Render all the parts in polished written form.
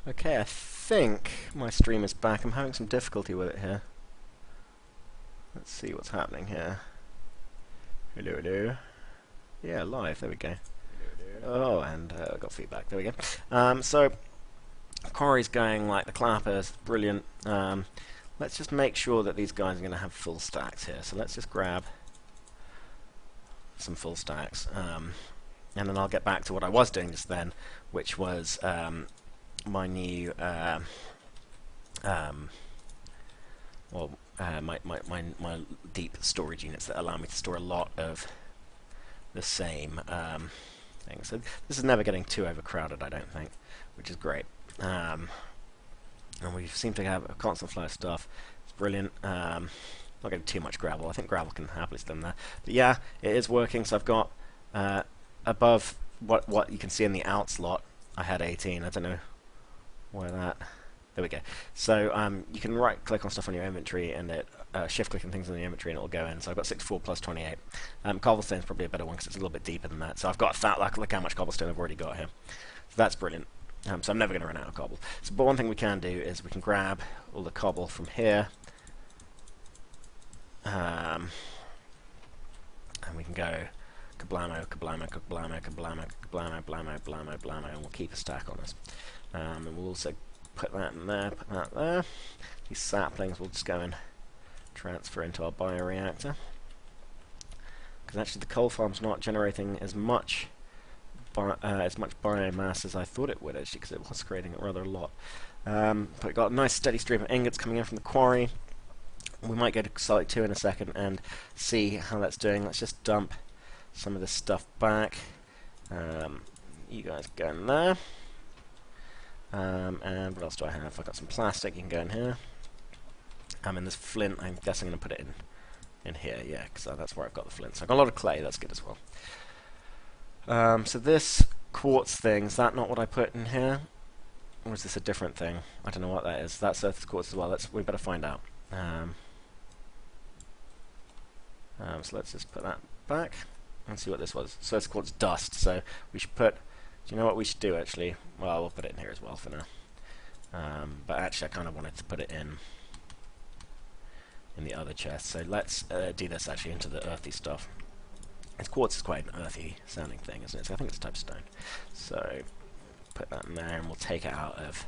Okay, I think my stream is back. I'm having some difficulty with it here. Let's see what's happening here. Hello, hello. Yeah, live. There we go. Oh, and I got feedback. There we go. So Corey's going like the clappers. Brilliant. Let's just make sure that these guys are going to have full stacks here. So let's just grab some full stacks, and then I'll get back to what I was doing just then, which was my new my deep storage units that allow me to store a lot of the same things. So this is never getting too overcrowded, I don't think, which is great. And we seem to have a constant flow of stuff. It's brilliant. Not getting too much gravel. I think gravel can happily stand there. But yeah, it is working. So I've got above what you can see in the out slot, I had 18. I don't know where that. There we go. So you can right-click on stuff on your inventory, and it shift-click on things in the inventory, and it will go in. So I've got 64 plus 28. Cobblestone's probably a better one because it's a little bit deeper than that. So I've got look how much cobblestone I've already got here. So that's brilliant. So I'm never going to run out of cobble. So, but one thing we can do is we can grab all the cobble from here, and we can go kablamo, kablamo, kablamo, kablamo, kablamo, blamo, blamo, blamo, and we'll keep a stack on us. And we'll also put that in there, put that there. These saplings will just go and transfer into our bioreactor. Because actually the coal farm's not generating as much biomass as I thought it would, actually, because it was creating rather a lot. But we've got a nice steady stream of ingots coming in from the quarry. We might go to site 2 in a second and see how that's doing. Let's just dump some of this stuff back. You guys go in there. And what else do I have? I've got some plastic. You can go in here. And this flint, I guess I'm going to put it in here, yeah, because that's where I've got the flint. So I've got a lot of clay. That's good as well. So this quartz thing, is that not what I put in here? Or is this a different thing? I don't know what that is. That's earth quartz as well. We better find out. So let's just put that back and see what this was. So it's quartz dust. So we should put. Do you know what we should do actually? Well, we'll put it in here as well for now. But actually, I kind of wanted to put it in the other chest. So let's do this actually into the earthy stuff. Quartz is quite an earthy sounding thing, isn't it? So I think it's a type of stone. So put that in there, and we'll take it out of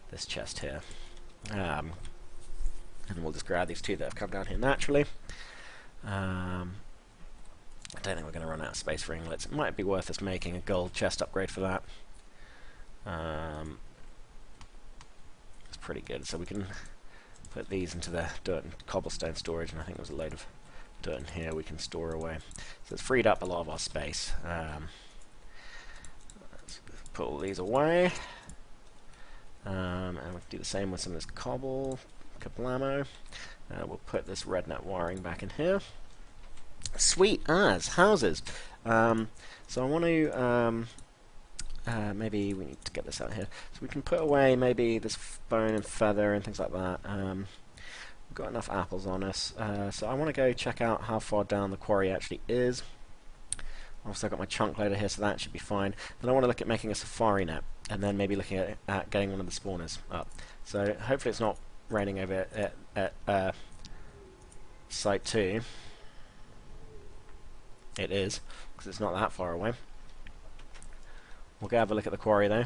this chest here. And we'll just grab these two that have come down here naturally. I don't think we're going to run out of space for ingots. It might be worth us making a gold chest upgrade for that. It's pretty good. So we can put these into the dirt and cobblestone storage, and I think there's a load of dirt in here we can store away. So it's freed up a lot of our space. Let's put all these away. And we'll do the same with some of this cobble, kablamo. We'll put this red net wiring back in here. Sweet as houses. So I want to maybe we need to get this out here. So we can put away maybe this bone and feather and things like that. We've got enough apples on us. So I want to go check out how far down the quarry actually is. Also, I've got my chunk loader here, so that should be fine. Then I want to look at making a safari net, and then maybe looking at getting one of the spawners up. So hopefully it's not raining over at site 2. It is, because it's not that far away. We'll go have a look at the quarry though.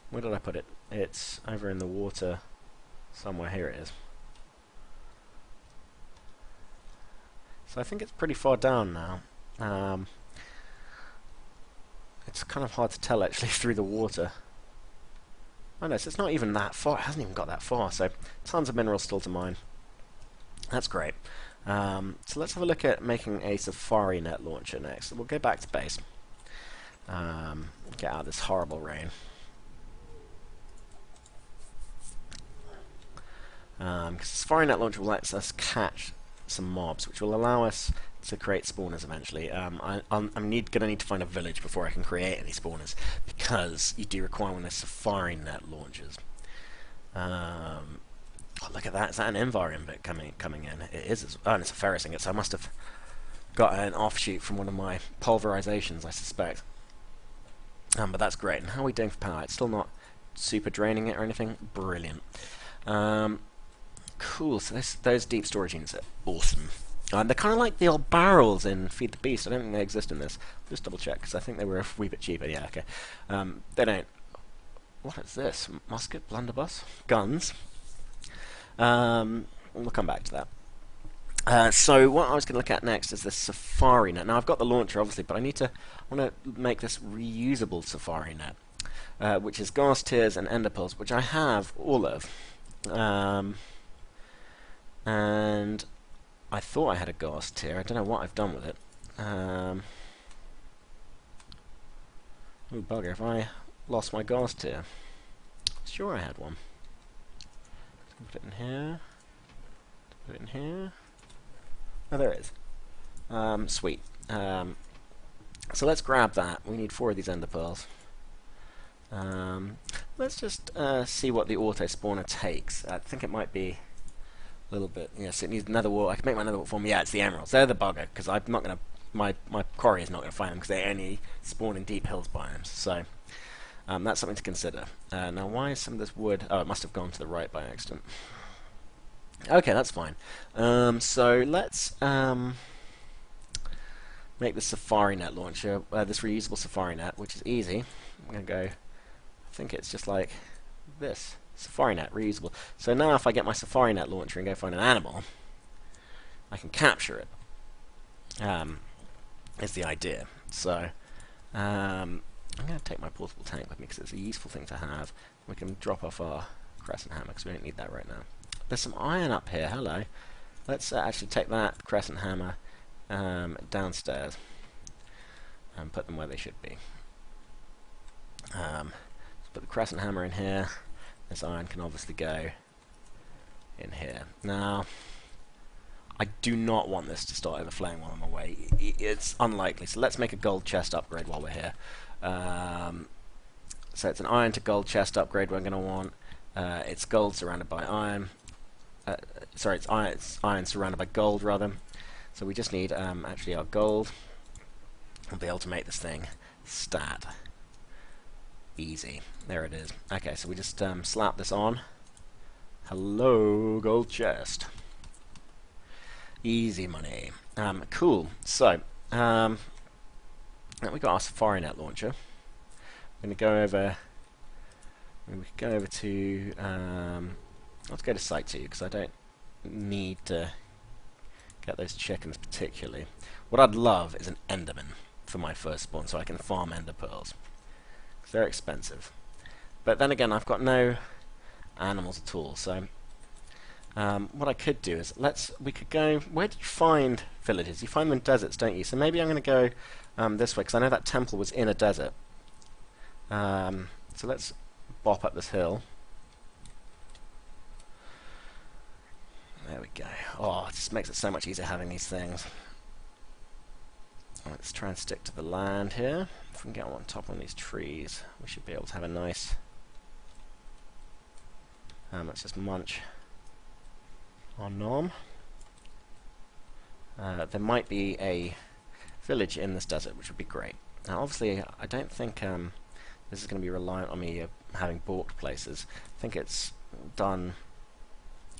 Where did I put it? It's over in the water somewhere. Here it is. So I think it's pretty far down now. It's kind of hard to tell actually through the water. Oh no, so it's not even that far. It hasn't even got that far. So tons of minerals still to mine. That's great. So let's have a look at making a safari net launcher next. We'll go back to base. Get out of this horrible rain. Because the safari net launcher lets us catch some mobs, which will allow us to create spawners eventually. I'm going to need to find a village before I can create any spawners, because you do require one of the safari net launchers. Oh, look at that. Is that an Invar ingot coming in? It is. Oh, and it's a ferrous ingot, so I must have got an offshoot from one of my pulverizations, I suspect. But that's great. And how are we doing for power? It's still not super draining it or anything. Brilliant. Cool, so those deep storage units are awesome. They're kind of like the old barrels in Feed the Beast. I don't think they exist in this. Just double check, because I think they were a wee bit cheaper. Yeah, okay. They don't... What is this? Musket? Blunderbuss? Guns? We'll come back to that. So what I was going to look at next is the Safari Net. Now I've got the launcher obviously, but I want to make this reusable Safari Net, which is Ghast Tears and Ender Pearls, which I have all of. And I thought I had a Ghast Tear. I don't know what I've done with it. Oh bugger! If I lost my Ghast Tear, sure I had one. Put it in here. Put it in here. Oh, there it is. Sweet. So let's grab that. We need 4 of these Ender Pearls. Let's just see what the auto spawner takes. I think it might be a little bit. Yes, it needs another wall. I can make my another wall form. Yeah, it's the emeralds. They're the bugger because I'm not gonna. My quarry is not gonna find them because they only spawn in deep hills biomes. So that's something to consider. Now, why is some of this wood? Oh, it must have gone to the right by accident. Okay, that's fine. So let's make the Safari Net launcher, this reusable Safari Net, which is easy. I'm going to go, I think it's just like this. Safari Net, reusable. So now if I get my Safari Net launcher and go find an animal, I can capture it, is the idea. So I'm going to take my portable tank with me because it's a useful thing to have. We can drop off our crescent hammer because we don't need that right now. There's some iron up here, hello. Let's actually take that crescent hammer downstairs and put them where they should be. Let's put the crescent hammer in here. This iron can obviously go in here. Now, I do not want this to start overflowing while I'm away. It's unlikely, so let's make a gold chest upgrade while we're here. So it's an iron to gold chest upgrade we're going to want. It's gold surrounded by iron. Sorry, it's iron surrounded by gold, rather. So we just need actually our gold. We'll be able to make this thing stat. Easy. There it is. Okay, so we just slap this on. Hello, gold chest. Easy money. Cool. So, now we got our Safari Net launcher. I'm going to go over. We could go over to. Let's go to Site 2 because I don't need to get those chickens particularly. What I'd love is an Enderman for my first spawn so I can farm Ender Pearls. Because they're expensive. But then again, I've got no animals at all. So what I could do is we could go. Where did you find villages? You find them in deserts, don't you? So maybe I'm going to go this way because I know that temple was in a desert. So let's bop up this hill. There we go. Oh, it just makes it so much easier having these things. Let's try and stick to the land here. If we can get on top of one of these trees, we should be able to have a nice... let's just munch our nom. There might be a village in this desert, which would be great. Now, obviously, I don't think this is going to be reliant on me having bought places. I think it's done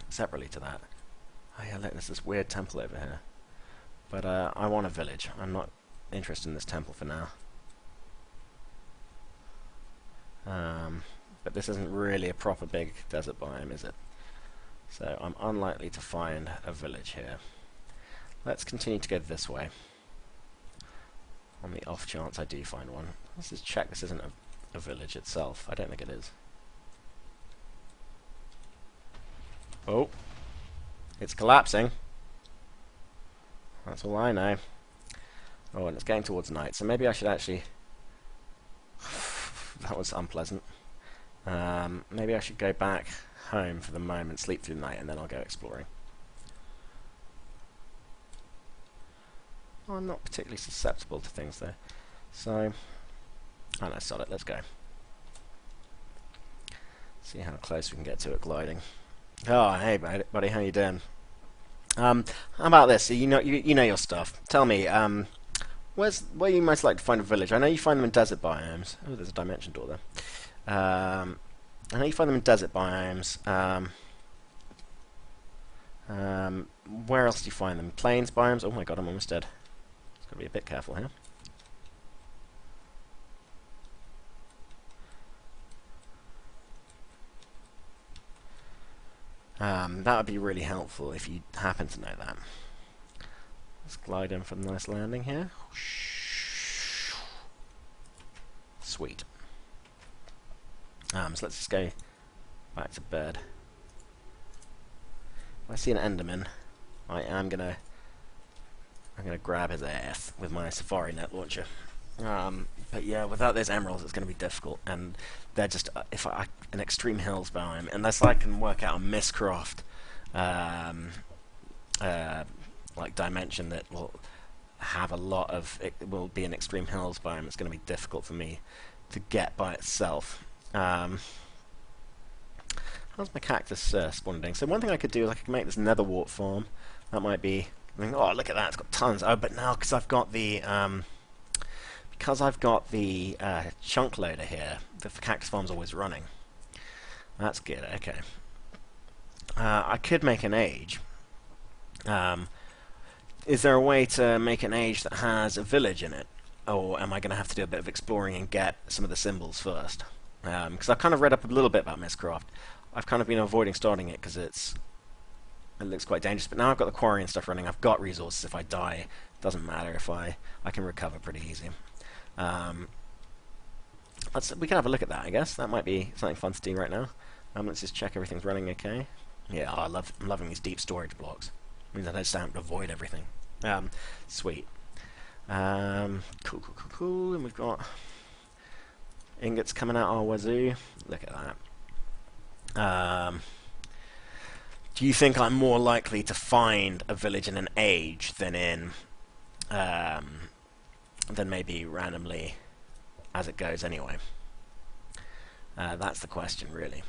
separately to that. Oh yeah, look, there's this weird temple over here. But I want a village. I'm not interested in this temple for now. But this isn't really a proper big desert biome, is it? So I'm unlikely to find a village here. Let's continue to go this way. On the off chance I do find one. Let's just check this isn't a village itself. I don't think it is. Oh. It's collapsing. That's all I know. Oh, and it's getting towards night, so maybe I should actually... That was unpleasant. Maybe I should go back home for the moment, sleep through the night, and then I'll go exploring. Oh, I'm not particularly susceptible to things, though. So... Oh no, sod it, let's go. See how close we can get to it gliding. Oh, hey buddy, how you doing? How about this? So you know your stuff. Tell me, where you most like to find a village? I know you find them in desert biomes. Oh, there's a dimension door there. I know you find them in desert biomes. Where else do you find them? Plains biomes? Oh my god, I'm almost dead. Got to be a bit careful here. That would be really helpful if you happen to know that. Let's glide in for a nice landing here. Sweet. So let's just go back to bed. If I see an Enderman, I'm gonna grab his ass with my Safari Net launcher. But yeah, without those emeralds, it's going to be difficult, and they're just an extreme hills biome, unless I can work out a Mystcraft like dimension that will have a lot of it will be an extreme hills biome. It's going to be difficult for me to get by itself. How's my cactus spawn doing? So one thing I could do is I could make this nether wart farm. That might be. I mean, oh, look at that! It's got tons. Oh, but now because I've got the chunk loader here, the cactus farm's always running. That's good. Okay. I could make an age. Is there a way to make an age that has a village in it? Or am I going to have to do a bit of exploring and get some of the symbols first? Because I've kind of read up a little bit about Mystcraft. I've kind of been avoiding starting it because it looks quite dangerous. But now I've got the quarry and stuff running. I've got resources. If I die, it doesn't matter. If I can recover pretty easy. We can have a look at that, I guess. That might be something fun to do right now. Let's just check everything's running okay. Yeah, I'm loving these deep storage blocks. It means I don't have to avoid everything. Sweet. Cool. And we've got ingots coming out our wazoo. Look at that. Do you think I'm more likely to find a village in an age than maybe randomly as it goes anyway? That's the question, really.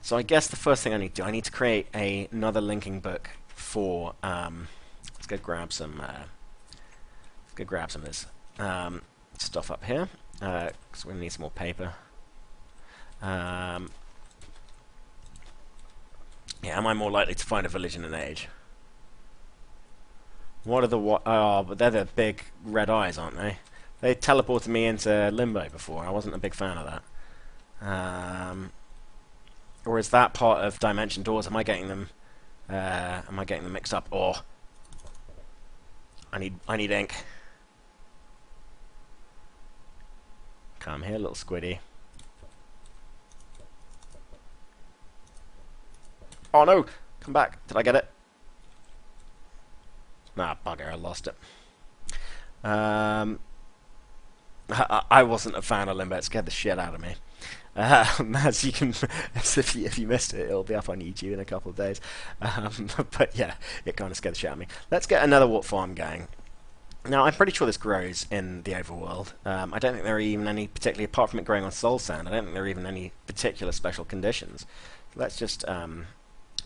So I guess the first thing I need to do, I need to create another linking book for. Let's go grab some. Of this stuff up here. Because we're gonna need some more paper. Yeah, am I more likely to find a village in an age? What are the Oh, but they're the big red eyes, aren't they? They teleported me into limbo before. I wasn't a big fan of that. Or is that part of Dimension Doors? Am I getting them mixed up? Or I need ink. Come here, little squiddy. Oh no! Come back. Did I get it? Nah, bugger, I lost it. I wasn't a fan of Limbo. It scared the shit out of me. As you can, if you missed it, it'll be up on YouTube in a couple of days. But yeah, it kind of scared the shit out of me. Let's get another wart farm going. Now, I'm pretty sure this grows in the overworld. I don't think there are even any particularly, apart from it growing on soul sand, I don't think there are even any particular special conditions. Let's just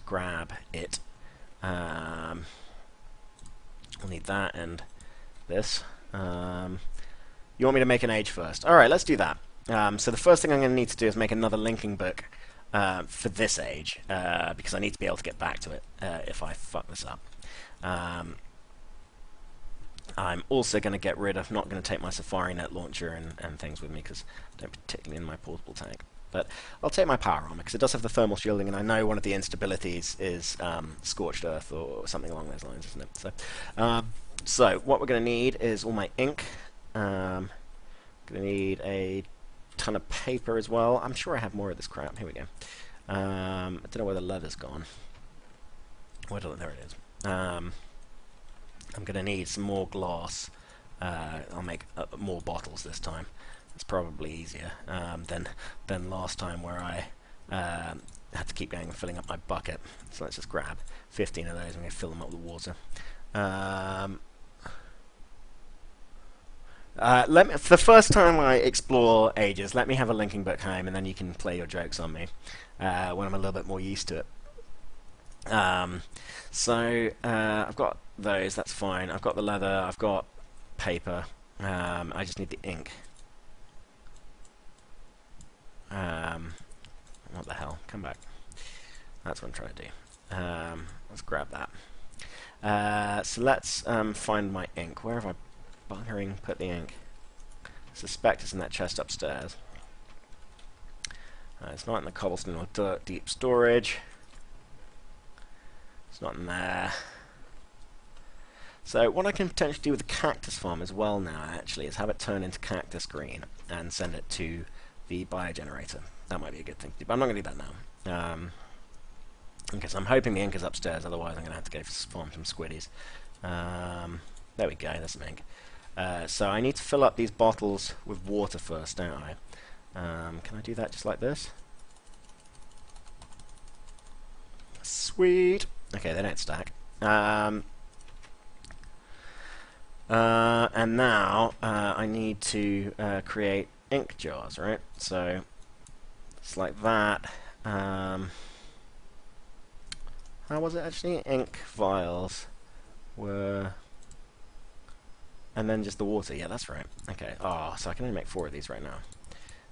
grab it. We'll need that and this. You want me to make an age first? Alright, let's do that. So the first thing I'm going to need to do is make another linking book for this age, because I need to be able to get back to it if I fuck this up. I'm also going to get rid of, not going to take my Safari Net launcher and things with me, because I don't particularly in my portable tank. But I'll take my power armor, because it does have the thermal shielding, and I know one of the instabilities is Scorched Earth or something along those lines, isn't it? So what we're going to need is all my ink. Going to need a ton of paper as well. I'm sure I have more of this crap. Here we go. I don't know where the leather's gone. There it is. I'm going to need some more glass. I'll make more bottles this time. It's probably easier than last time where I had to keep going and filling up my bucket. So let's just grab 15 of those and I'm going to fill them up with water. For the first time I explore ages, let me have a linking book home, and then you can play your jokes on me when I'm a little bit more used to it. I've got those, that's fine. I've got the leather, I've got paper. I just need the ink. What the hell? Come back. That's what I'm trying to do. Let's grab that. So let's find my ink. Where have I buggering put the ink? I suspect it's in that chest upstairs. It's not in the cobblestone or dirt deep storage. It's not in there. So what I can potentially do with the cactus farm as well now, actually, is have it turn into cactus green and send it to the biogenerator. That might be a good thing to do, but I'm not going to do that now. Because I'm hoping the ink is upstairs, otherwise I'm going to have to go farm some squiddies. There we go, there's some ink. So I need to fill up these bottles with water first, don't I? Can I do that just like this? Sweet! Okay, they don't stack. And now I need to create ink jars, right? So it's like that. How was it actually? Ink vials were... And then just the water. Yeah, that's right. Okay. Oh, so I can only make 4 of these right now.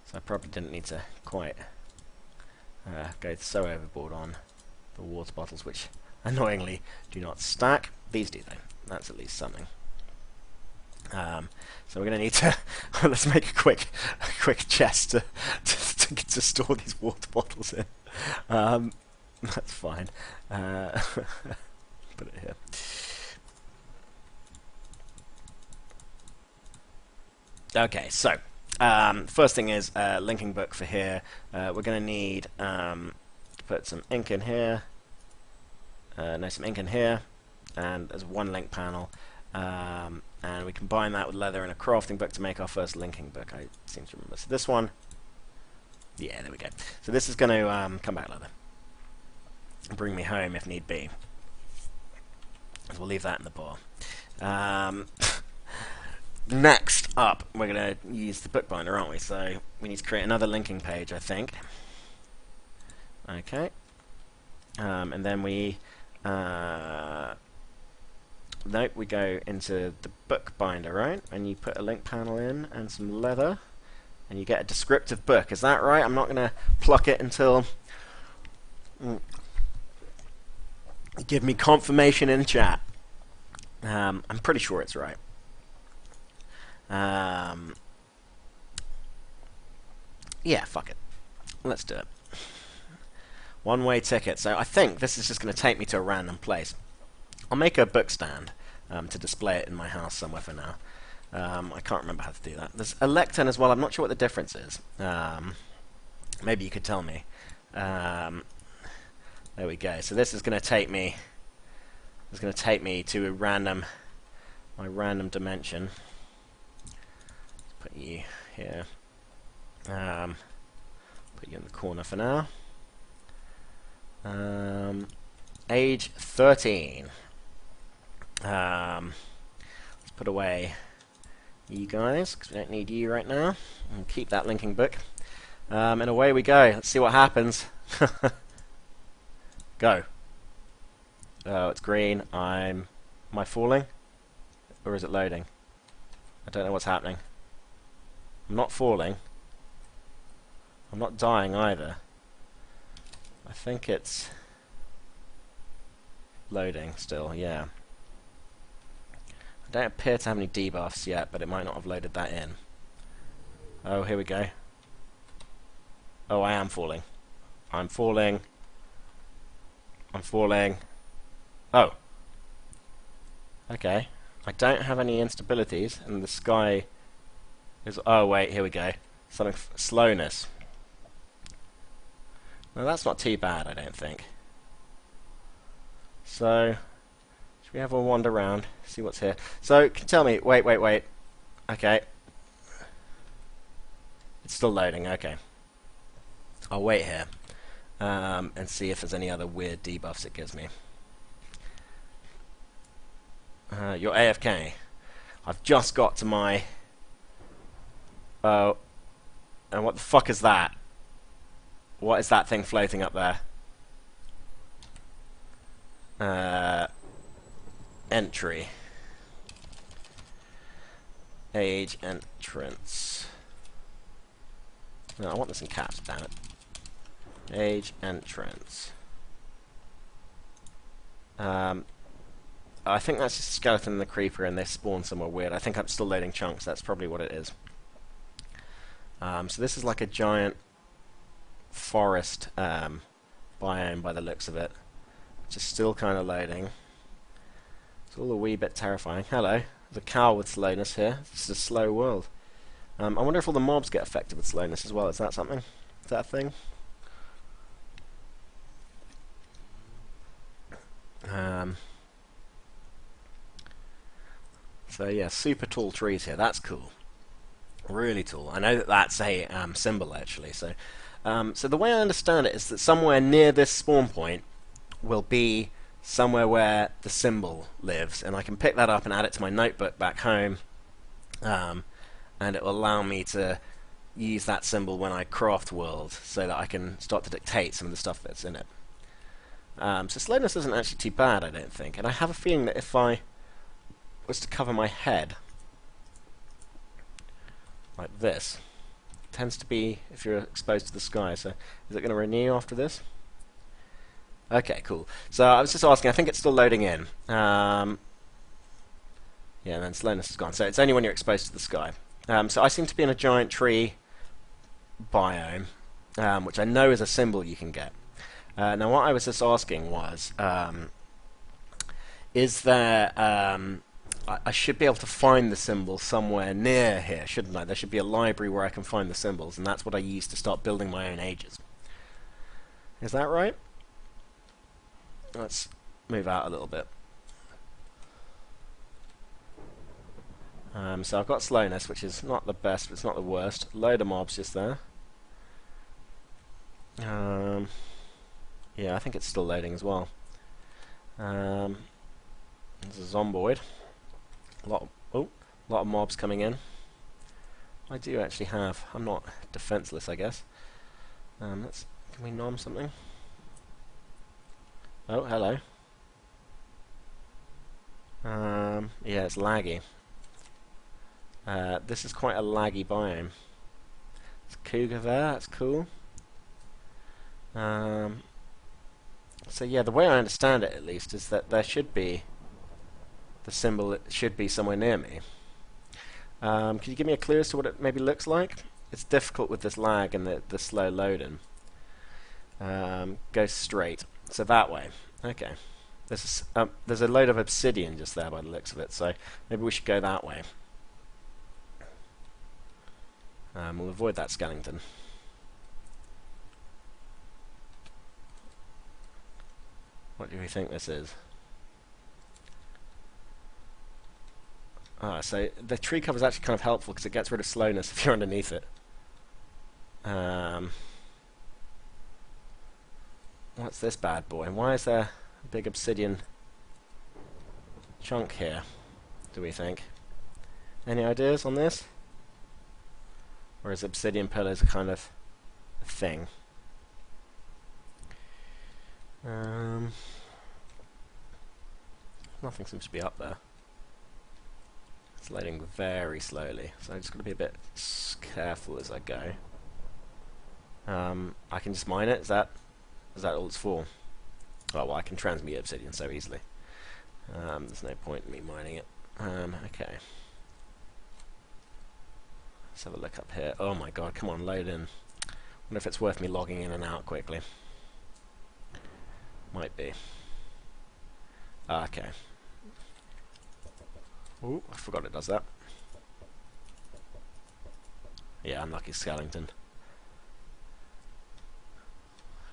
So I probably didn't need to quite go so overboard on the water bottles, which annoyingly do not stack. These do, though. That's at least something. So we're going to need to let's make a quick chest to store these water bottles in. That's fine. Put it here. Okay, so first thing is linking book for here. We're going to need to put some ink in here. Some ink in here, and there's one link panel. And we combine that with leather and a crafting book to make our first linking book. I seem to remember. So this one, yeah, there we go. So this is going to come back leather. Bring me home if need be. So we'll leave that in the bar. Next up, we're going to use the bookbinder, aren't we? So we need to create another linking page, I think. Okay. And then we... Nope, we go into the bookbinder, right? And you put a link panel in and some leather, and you get a descriptive book. Is that right? I'm not going to pluck it until you give me confirmation in chat. I'm pretty sure it's right. Yeah, fuck it. Let's do it. One-way ticket. So I think this is just going to take me to a random place. I'll make a book stand to display it in my house somewhere for now. I can't remember how to do that. There's a lectern as well. I'm not sure what the difference is. Maybe you could tell me. There we go. So this is going to take me. It's going to take me to a my random dimension. Put you here. Put you in the corner for now. Age 13. Let's put away you guys, because we don't need you right now. And keep that linking book. And away we go. Let's see what happens. Go. Oh, it's green. Am I falling? Or is it loading? I don't know what's happening. I'm not falling. I'm not dying either. I think it's loading still, yeah. I don't appear to have any debuffs yet, but it might not have loaded that in. Oh, here we go. Oh, I am falling. I'm falling. I'm falling. Oh. Okay. I don't have any instabilities, and the sky is... Oh, wait, here we go. Something... slowness. Well, that's not too bad, I don't think. So... should we have a wander around, see what's here? So, can you tell me... Wait. Okay. It's still loading, okay. I'll wait here. And see if there's any other weird debuffs it gives me. You're AFK. I've just got to my... Oh. And what the fuck is that? What is that thing floating up there? Entry. Age entrance. No, I want this in caps, damn it. Age entrance. I think that's just a skeleton and the creeper, and they spawn somewhere weird. I think I'm still loading chunks. That's probably what it is. So this is like a giant forest biome by the looks of it, which is still kind of loading. It's all a wee bit terrifying. Hello, there's a cow with slowness here. This is a slow world. I wonder if all the mobs get affected with slowness as well. Is that something? Is that a thing? So yeah, super tall trees here. That's cool. Really tall. I know that that's a symbol actually. So, so the way I understand it is that somewhere near this spawn point will be somewhere where the symbol lives, and I can pick that up and add it to my notebook back home, and it will allow me to use that symbol when I craft world, so that I can start to dictate some of the stuff that's in it. So slowness isn't actually too bad, I don't think, and I have a feeling that if I was to cover my head like this, it tends to be if you're exposed to the sky. So is it going to renew after this? Okay, cool. So I was just asking, I think it's still loading in. Yeah, and then slowness is gone. So it's only when you're exposed to the sky. So I seem to be in a giant tree biome, which I know is a symbol you can get. Now what I was just asking was, is there... I should be able to find the symbol somewhere near here, shouldn't I? There should be a library where I can find the symbols, and that's what I use to start building my own ages. Is that right? Let's move out a little bit. So I've got slowness, which is not the best, but it's not the worst. Load of mobs just there. Yeah, I think it's still loading as well. There's a zomboid. A lot of mobs coming in. I do actually have. I'm not defenseless, I guess. Can we nom something? Oh, hello. Yeah, it's laggy. This is quite a laggy biome. There's a cougar there. That's cool. So yeah, the way I understand it, at least, is that there should be the symbol. It should be somewhere near me. Can you give me a clue as to what it maybe looks like? It's difficult with this lag and the slow loading. Go straight. So that way. Okay. There's a load of obsidian just there by the looks of it, so maybe we should go that way. We'll avoid that skeleton. What do we think this is? So the tree cover is actually kind of helpful because it gets rid of slowness if you're underneath it. What's this bad boy? And why is there a big obsidian chunk here, do we think? Any ideas on this? Or is obsidian pillars a kind of a thing? Nothing seems to be up there. It's loading very slowly, so I'm just going to be a bit careful as I go. I can just mine it. Is that all it's for? Oh well, I can transmute obsidian so easily. There's no point in me mining it. Okay. Let's have a look up here. Oh my god, come on, load in. Wonder if it's worth me logging in and out quickly. Might be. Okay. Ooh, I forgot it does that. Yeah, unlucky skeleton.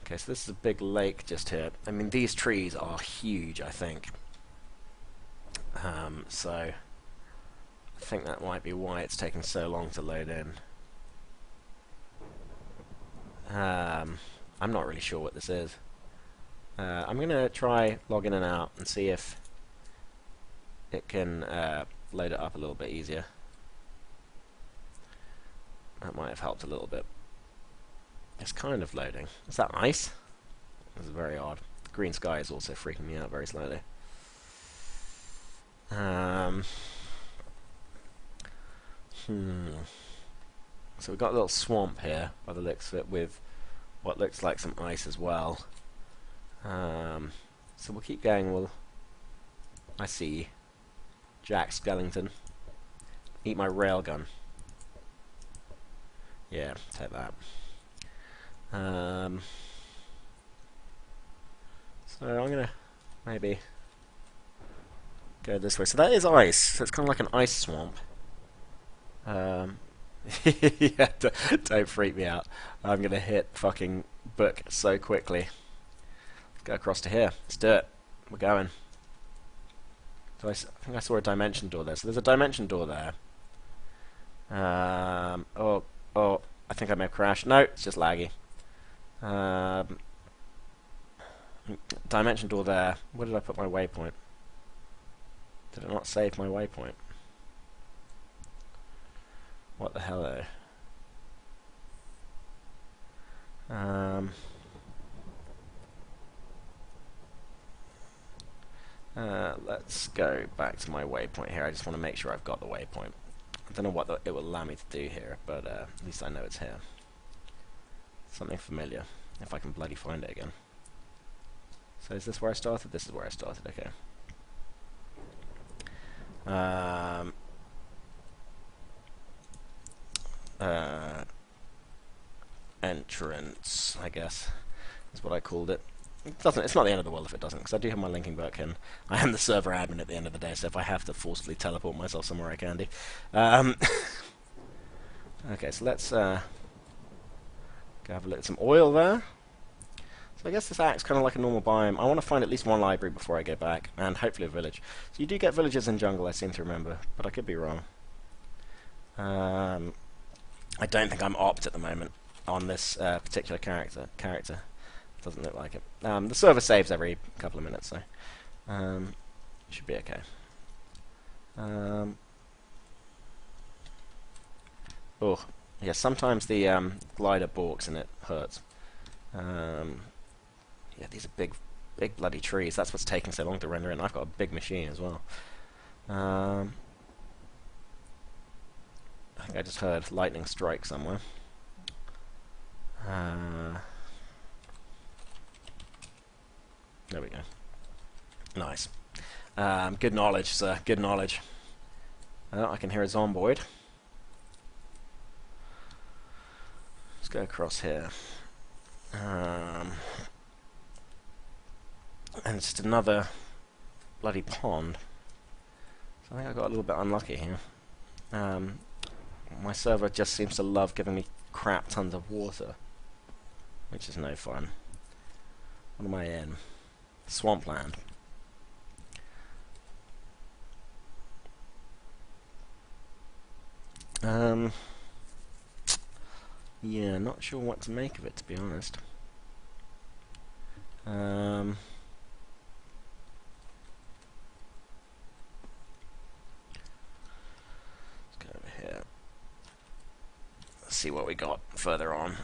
Okay, so this is a big lake just here. I mean, these trees are huge, I think. So I think that might be why it's taking so long to load in. I'm not really sure what this is. I'm going to try log in and out and see if it can load it up a little bit easier. That might have helped a little bit. It's kind of loading. Is that nice? This is very odd. The green sky is also freaking me out very slightly. So we've got a little swamp here, by the looks of it, with what looks like some ice as well. So we'll keep going. I see Jack Skellington. Eat my railgun. Yeah, take that. So I'm gonna maybe go this way. So that is ice. So it's kind of like an ice swamp. Yeah, don't freak me out. I'm gonna hit fucking book so quickly. Let's go across to here. Let's do it. We're going. So I think I saw a dimension door there. So there's a dimension door there. Oh, I think I may have crashed. No, it's just laggy. Dimension door there. Where did I put my waypoint? Did it not save my waypoint? What the hell, let's go back to my waypoint here. I just want to make sure I've got the waypoint. I don't know what it will allow me to do here, but at least I know it's here. Something familiar, if I can bloody find it again. So is this where I started? This is where I started, okay. Entrance, I guess, is what I called it. It's not the end of the world if it doesn't, because I do have my linking book, and I am the server admin at the end of the day, so if I have to forcibly teleport myself somewhere, I can do. Okay, so let's go have a look at some oil there. So I guess this acts kind of like a normal biome. I want to find at least one library before I go back, and hopefully a village. So you do get villages in jungle, I seem to remember, but I could be wrong. I don't think I'm opt at the moment on this particular character. Doesn't look like it. The server saves every couple of minutes, so should be okay. Oh, yeah. Sometimes the glider balks and it hurts. Yeah, these are big bloody trees. That's what's taking so long to render in. I've got a big machine as well. I think I just heard lightning strike somewhere. There we go. Nice. Good knowledge, sir. Good knowledge. I can hear a zomboid. Let's go across here. And it's just another bloody pond. So I think I got a little bit unlucky here. My server just seems to love giving me crap tons of water, which is no fun. What am I in? Swampland. Yeah, not sure what to make of it, to be honest. Let's go over here. Let's see what we got further on.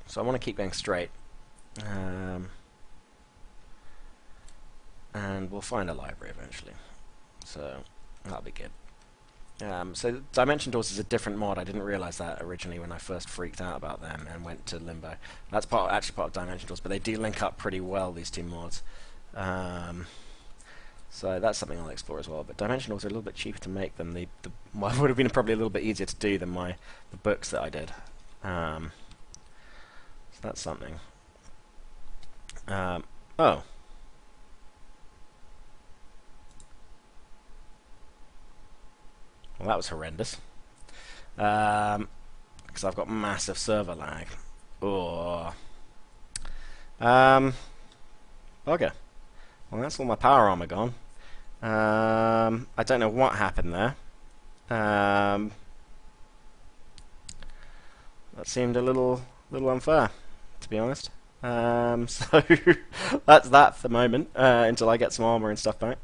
So I want to keep going straight. And we'll find a library eventually. So that'll be good. So Dimension Doors is a different mod. I didn't realize that originally when I first freaked out about them and went to Limbo. That's actually part of Dimension Doors, but they do link up pretty well, these two mods. So that's something I'll explore as well. But Dimension Doors are a little bit cheaper to make than the would have been probably a little bit easier to do than the books that I did. So that's something. Oh. Well, that was horrendous. Because I've got massive server lag. Oh. Okay. Well, that's all my power armor gone. I don't know what happened there. That seemed a little unfair, to be honest. So that's that for the moment, until I get some armor and stuff back.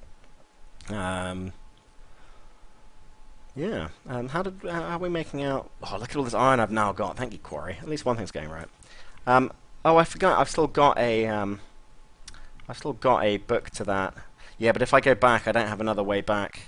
Yeah. How are we making out? Oh, look at all this iron I've now got. Thank you, Quarry. At least one thing's going right. Oh, I forgot. I've still got a book to that. Yeah, but if I go back, I don't have another way back